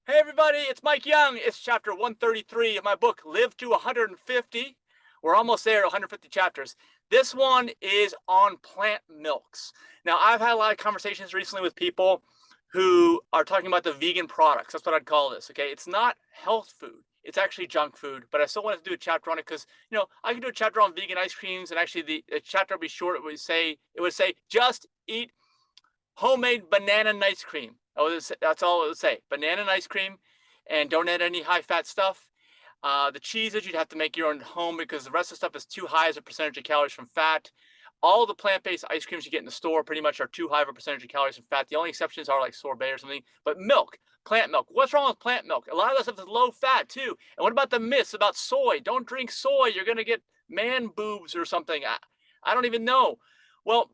Hey everybody, it's Mike Young. It's chapter 133 of my book, Live to 150. We're almost there, 150 chapters. This one is on plant milks. Now, I've had a lot of conversations recently with people who are talking about the vegan products. That's what I'd call this, okay? It's not health food. It's actually junk food, but I still wanted to do a chapter on it because, I could do a chapter on vegan ice creams, and actually the chapter would be short. It would say just eat homemade banana and ice cream. That's all it would say. Banana and ice cream, and don't add any high fat stuff. The cheeses you'd have to make your own at home because the rest of the stuff is too high as a percentage of calories from fat. All the plant-based ice creams you get in the store pretty much are too high of a percentage of calories from fat. The only exceptions are like sorbet or something. But milk, plant milk. What's wrong with plant milk? A lot of that stuff is low fat too. And what about the myths about soy? Don't drink soy. You're going to get man boobs or something. I don't even know. Well,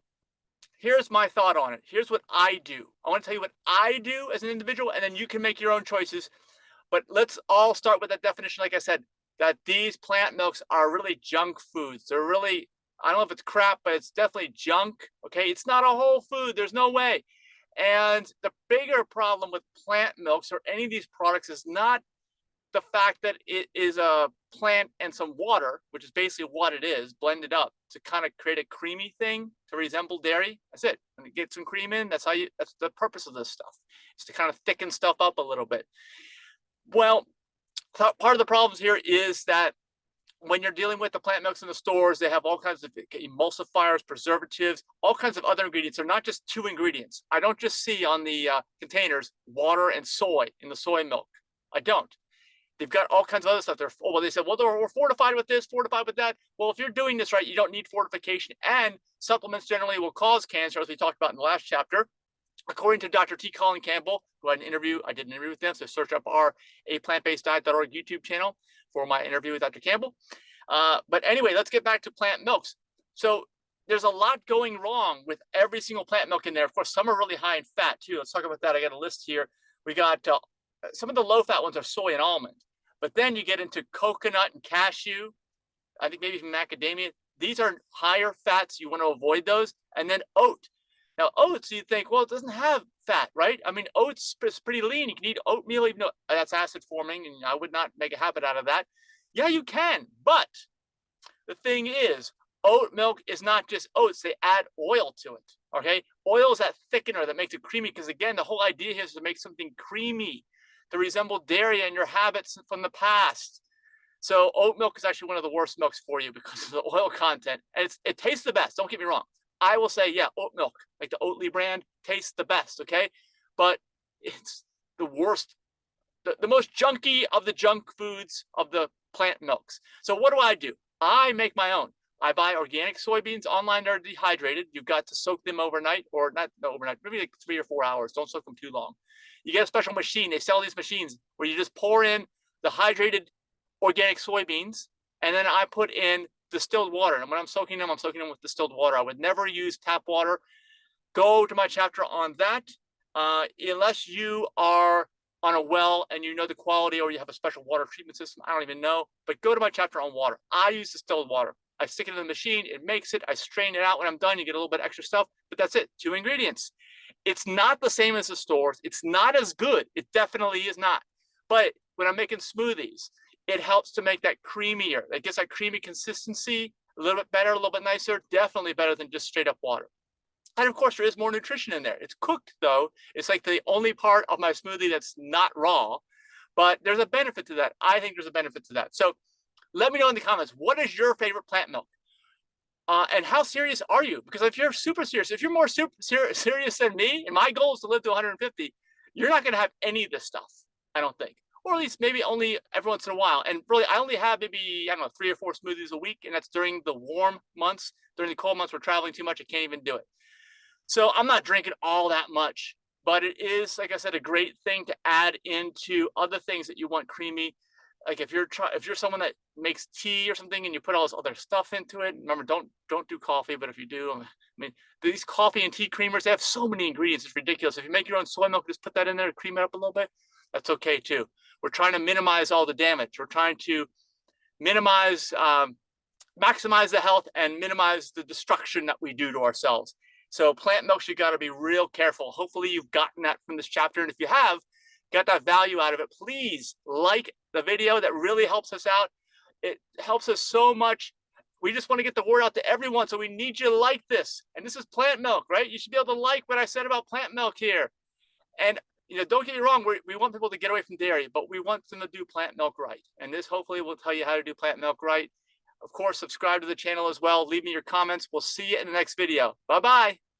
here's my thought on it. Here's what I do. I want to tell you what I do as an individual, and then you can make your own choices. But let's all start with that definition, like I said, that these plant milks are really junk foods. They're really, I don't know if it's crap, but it's definitely junk. Okay. It's not a whole food. There's no way. And the bigger problem with plant milks or any of these products is not the fact that it is a plant and some water, which is basically what it is, blended up to kind of create a creamy thing to resemble dairy. That's it. When you get some cream in, that's the purpose of this stuff. Is to kind of thicken stuff up a little bit. Well, part of the problems here is that when you're dealing with the plant milks in the stores, they have all kinds of emulsifiers, preservatives, all kinds of other ingredients. They're not just two ingredients. I don't just see on the containers water and soy in the soy milk. I don't. They've got all kinds of other stuff. They said, well, we're fortified with this, fortified with that. Well, if you're doing this right, you don't need fortification. And supplements generally will cause cancer, as we talked about in the last chapter. According to Dr. T. Colin Campbell, who I did an interview with them. So search up our aPlantBasedDiet.org YouTube channel for my interview with Dr. Campbell. But anyway, let's get back to plant milks. So there's a lot going wrong with every single plant milk in there. Of course, some are really high in fat too. Let's talk about that. I got a list here. We got some of the low fat ones are soy and almond. But then you get into coconut and cashew, I think maybe even macadamia. These are higher fats. You want to avoid those. And then oat. Now, oats, you think, well, it doesn't have fat, right? I mean, oats is pretty lean. You can eat oatmeal, even though that's acid forming, and I would not make a habit out of that. Yeah, you can. But the thing is, oat milk is not just oats. They add oil to it, okay? Oil is that thickener that makes it creamy because, again, the whole idea here is to make something creamy, to resemble dairy and your habits from the past. So oat milk is actually one of the worst milks for you because of the oil content. And it tastes the best. Don't get me wrong. I will say, yeah, oat milk, like the Oatly brand, tastes the best, okay? But it's the worst, the most junky of the junk foods of the plant milks. So what do? I make my own. I buy organic soybeans online that are dehydrated. You've got to soak them overnight, or not overnight, maybe like 3 or 4 hours. Don't soak them too long. You get a special machine. They sell these machines where you just pour in the hydrated organic soybeans, and then I put in distilled water. And when I'm soaking them with distilled water. I would never use tap water. Go to my chapter on that. Unless you are on a well and you know the quality, or you have a special water treatment system, I don't even know. But go to my chapter on water. I use distilled water. I stick it in the machine. It makes it. I strain it out when I'm done. You get a little bit extra stuff, but that's it. 2 ingredients. It's not the same as the stores. It's not as good. It definitely is not. But when I'm making smoothies, it helps to make that creamier. It gets that creamy consistency, a little bit better, a little bit nicer, definitely better than just straight up water. And of course, there is more nutrition in there. It's cooked, though. It's like the only part of my smoothie that's not raw, but there's a benefit to that. I think there's a benefit to that. So let me know in the comments, what is your favorite plant milk? And how serious are you? Because if you're super serious, if you're more serious than me, and my goal is to live to 150, you're not going to have any of this stuff, I don't think. Or at least maybe only every once in a while. And really, I only have maybe, I don't know, 3 or 4 smoothies a week. And that's during the warm months. During the cold months, we're traveling too much. I can't even do it. So I'm not drinking all that much. But it is, like I said, a great thing to add into other things that you want creamy. Like if you're someone that makes tea or something and you put all this other stuff into it, remember, don't do coffee. But if you do, I mean, these coffee and tea creamers, they have so many ingredients. It's ridiculous. If you make your own soy milk, just put that in there to cream it up a little bit. That's okay too. We're trying to minimize all the damage. We're trying to minimize, maximize the health and minimize the destruction that we do to ourselves. So plant milks, you got to be real careful. Hopefully you've gotten that from this chapter. And if you have, got that value out of it, please like the video. That really helps us out. It helps us so much. We just want to get the word out to everyone. So we need you to like this. And this is plant milk, right? You should be able to like what I said about plant milk here. And don't get me wrong, we want people to get away from dairy, but we want them to do plant milk right. And this hopefully will tell you how to do plant milk right. Of course, subscribe to the channel as well. Leave me your comments. We'll see you in the next video. Bye-bye.